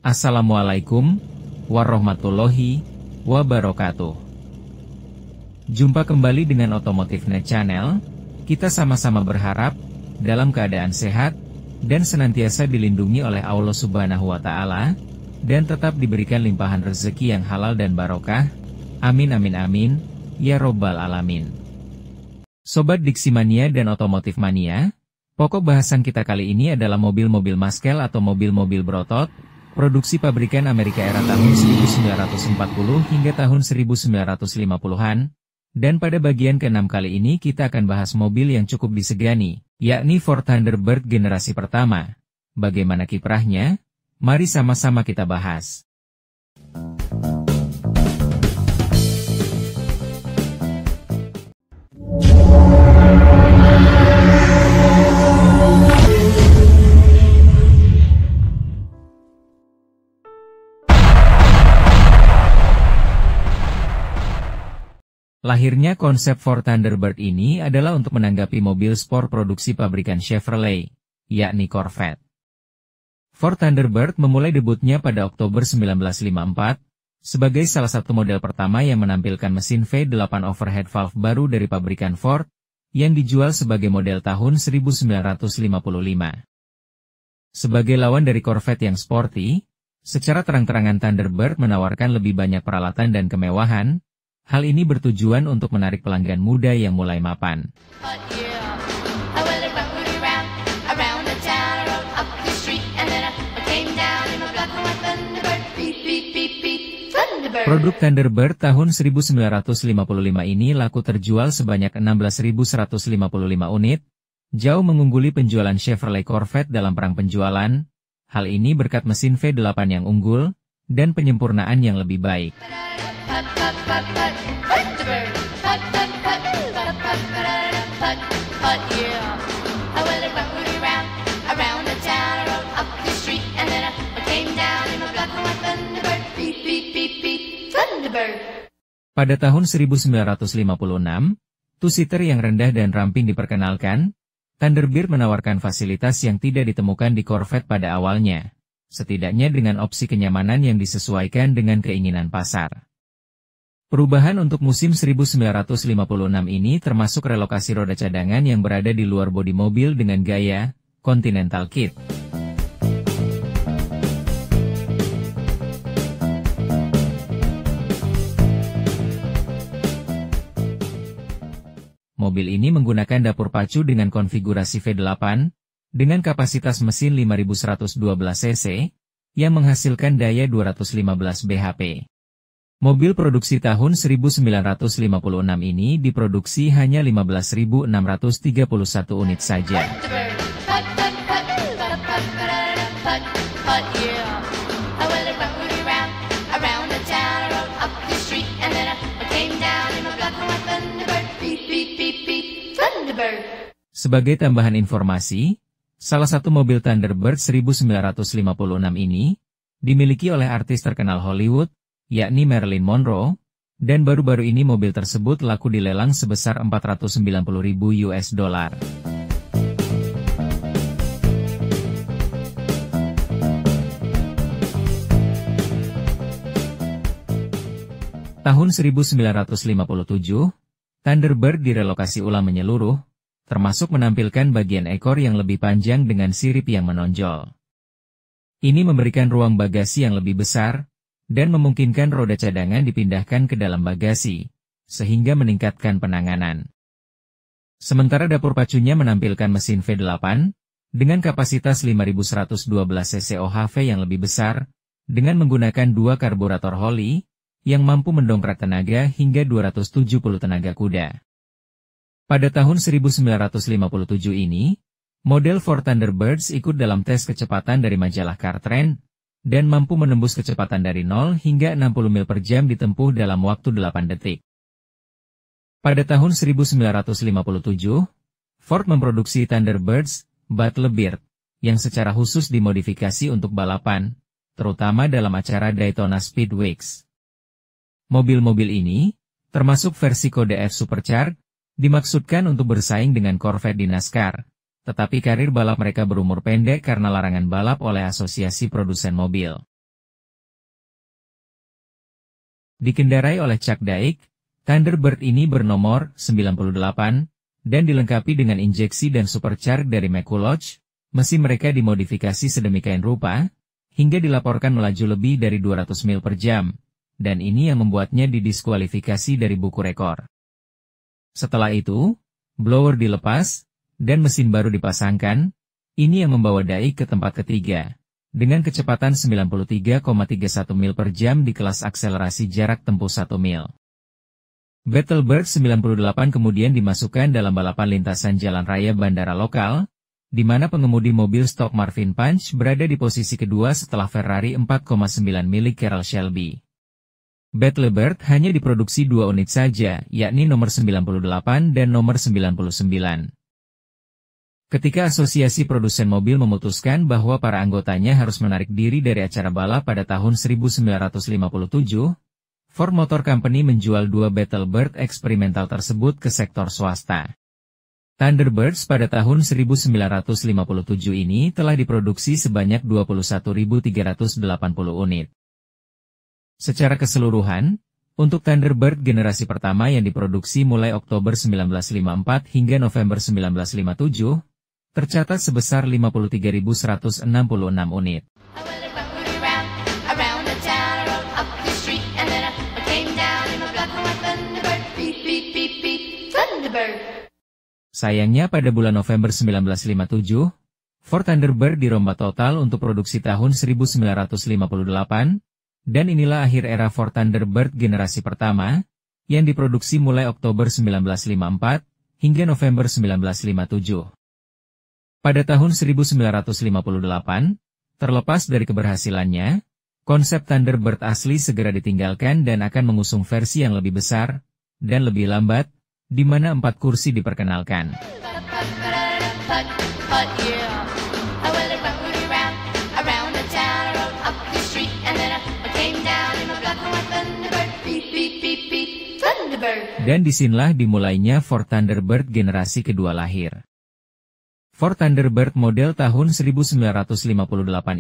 Assalamualaikum warahmatullahi wabarakatuh. Jumpa kembali dengan Otomotif.net Channel. Kita sama-sama berharap dalam keadaan sehat dan senantiasa dilindungi oleh Allah Subhanahu wa Ta'ala, dan tetap diberikan limpahan rezeki yang halal dan barokah. Amin amin amin ya robbal alamin. Sobat Diksimania dan Otomotif Mania, pokok bahasan kita kali ini adalah mobil-mobil Muscle atau mobil-mobil berotot produksi pabrikan Amerika era tahun 1940 hingga tahun 1950-an, dan pada bagian ke-6 kali ini kita akan bahas mobil yang cukup disegani, yakni Ford Thunderbird generasi pertama. Bagaimana kiprahnya? Mari sama-sama kita bahas. Lahirnya konsep Ford Thunderbird ini adalah untuk menanggapi mobil sport produksi pabrikan Chevrolet, yakni Corvette. Ford Thunderbird memulai debutnya pada Oktober 1954, sebagai salah satu model pertama yang menampilkan mesin V8 overhead valve baru dari pabrikan Ford, yang dijual sebagai model tahun 1955. Sebagai lawan dari Corvette yang sporty, secara terang-terangan Thunderbird menawarkan lebih banyak peralatan dan kemewahan. Hal ini bertujuan untuk menarik pelanggan muda yang mulai mapan. Produk Thunderbird tahun 1955 ini laku terjual sebanyak 16.155 unit, jauh mengungguli penjualan Chevrolet Corvette dalam perang penjualan. Hal ini berkat mesin V8 yang unggul, dan penyempurnaan yang lebih baik. Pada tahun 1956, two-seater yang rendah dan ramping diperkenalkan. Thunderbird menawarkan fasilitas yang tidak ditemukan di Corvette pada awalnya, setidaknya dengan opsi kenyamanan yang disesuaikan dengan keinginan pasar. Perubahan untuk musim 1956 ini termasuk relokasi roda cadangan yang berada di luar bodi mobil dengan gaya Continental Kit. Mobil ini menggunakan dapur pacu dengan konfigurasi V8, dengan kapasitas mesin 5112 cc, yang menghasilkan daya 215 bhp. Mobil produksi tahun 1956 ini diproduksi hanya 15.631 unit saja. Sebagai tambahan informasi, salah satu mobil Thunderbird 1956 ini dimiliki oleh artis terkenal Hollywood, yakni Marilyn Monroe, dan baru-baru ini mobil tersebut laku dilelang sebesar $490.000. Tahun 1957, Thunderbird direlokasi ulang menyeluruh, termasuk menampilkan bagian ekor yang lebih panjang dengan sirip yang menonjol. Ini memberikan ruang bagasi yang lebih besar, dan memungkinkan roda cadangan dipindahkan ke dalam bagasi, sehingga meningkatkan penanganan. Sementara dapur pacunya menampilkan mesin V8, dengan kapasitas 5112 cc OHV yang lebih besar, dengan menggunakan dua karburator Holley, yang mampu mendongkrak tenaga hingga 270 tenaga kuda. Pada tahun 1957 ini, model Ford Thunderbirds ikut dalam tes kecepatan dari majalah Car Trend, dan mampu menembus kecepatan dari 0 hingga 60 mil per jam ditempuh dalam waktu 8 detik. Pada tahun 1957, Ford memproduksi Thunderbirds Battlebird, yang secara khusus dimodifikasi untuk balapan, terutama dalam acara Daytona Speedweeks. Mobil-mobil ini, termasuk versi kode F Supercharged, dimaksudkan untuk bersaing dengan Corvette di NASCAR, tetapi karir balap mereka berumur pendek karena larangan balap oleh Asosiasi Produsen Mobil. Dikendarai oleh Chuck Daiq, Thunderbird ini bernomor 98 dan dilengkapi dengan injeksi dan supercharge dari McCulloch. Mesin mereka dimodifikasi sedemikian rupa hingga dilaporkan melaju lebih dari 200 mil per jam, dan ini yang membuatnya didiskualifikasi dari buku rekor. Setelah itu, blower dilepas dan mesin baru dipasangkan. Ini yang membawa Daiq ke tempat ketiga, dengan kecepatan 93,31 mil per jam di kelas akselerasi jarak tempuh 1 mil. Battlebird 98 kemudian dimasukkan dalam balapan lintasan jalan raya bandara lokal, di mana pengemudi mobil stok Marvin Punch berada di posisi kedua setelah Ferrari 4,9 milik Carroll Shelby. Battlebird hanya diproduksi 2 unit saja, yakni nomor 98 dan nomor 99. Ketika Asosiasi Produsen Mobil memutuskan bahwa para anggotanya harus menarik diri dari acara balap pada tahun 1957, Ford Motor Company menjual 2 Battlebird eksperimental tersebut ke sektor swasta. Thunderbirds pada tahun 1957 ini telah diproduksi sebanyak 21.380 unit. Secara keseluruhan, untuk Thunderbird generasi pertama yang diproduksi mulai Oktober 1954 hingga November 1957, tercatat sebesar 53.166 unit. Sayangnya pada bulan November 1957, Ford Thunderbird dirombak total untuk produksi tahun 1958, dan inilah akhir era Ford Thunderbird generasi pertama, yang diproduksi mulai Oktober 1954 hingga November 1957. Pada tahun 1958, terlepas dari keberhasilannya, konsep Thunderbird asli segera ditinggalkan dan akan mengusung versi yang lebih besar dan lebih lambat, di mana 4 kursi diperkenalkan. Dan disinilah dimulainya Ford Thunderbird generasi kedua lahir. Ford Thunderbird model tahun 1958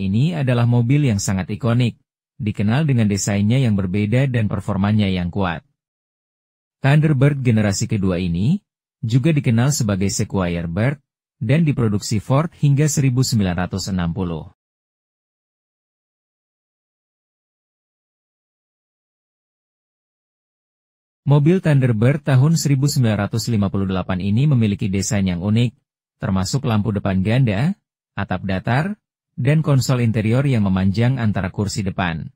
ini adalah mobil yang sangat ikonik, dikenal dengan desainnya yang berbeda dan performanya yang kuat. Thunderbird generasi kedua ini juga dikenal sebagai Sequoia Bird dan diproduksi Ford hingga 1960. Mobil Thunderbird tahun 1958 ini memiliki desain yang unik, termasuk lampu depan ganda, atap datar, dan konsol interior yang memanjang antara kursi depan.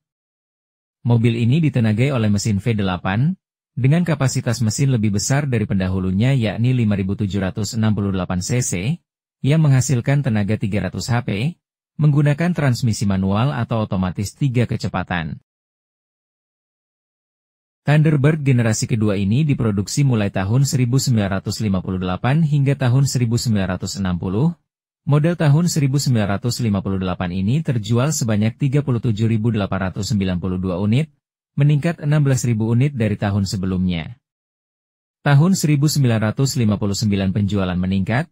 Mobil ini ditenagai oleh mesin V8, dengan kapasitas mesin lebih besar dari pendahulunya yakni 5.768 cc, yang menghasilkan tenaga 300 HP, menggunakan transmisi manual atau otomatis 3 kecepatan. Thunderbird generasi kedua ini diproduksi mulai tahun 1958 hingga tahun 1960. Model tahun 1958 ini terjual sebanyak 37.892 unit, meningkat 16.000 unit dari tahun sebelumnya. Tahun 1959 penjualan meningkat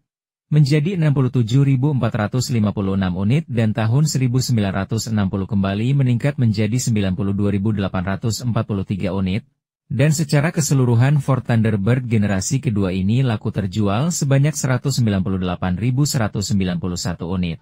menjadi 67.456 unit dan tahun 1960 kembali meningkat menjadi 92.843 unit, dan secara keseluruhan Ford Thunderbird generasi kedua ini laku terjual sebanyak 198.191 unit.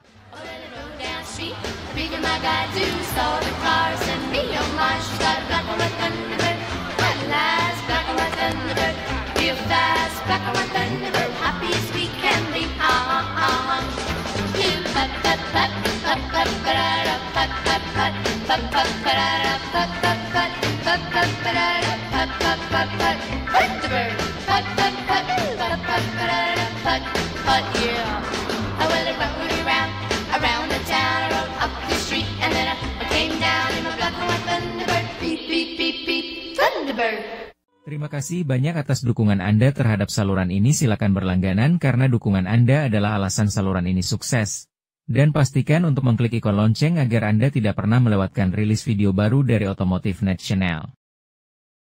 Terima kasih banyak atas dukungan Anda terhadap saluran ini. Silakan berlangganan karena dukungan Anda adalah alasan saluran ini sukses. Dan pastikan untuk mengklik ikon lonceng agar Anda tidak pernah melewatkan rilis video baru dari Otomotif Net Channel.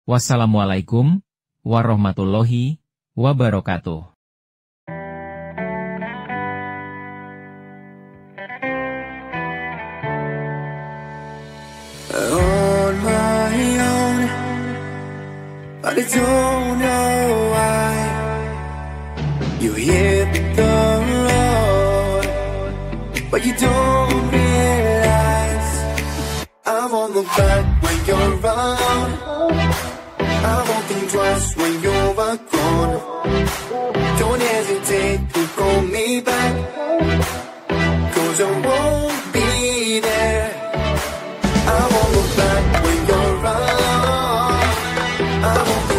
Wassalamualaikum warahmatullahi wabarakatuh. On my own, but I don't know why. You hit the road, but you don't realize I won't look back when you're around. I won't think twice when you're gone. Don't hesitate to call me back, 'cause I won't be there. I won't look back when you're around. I won't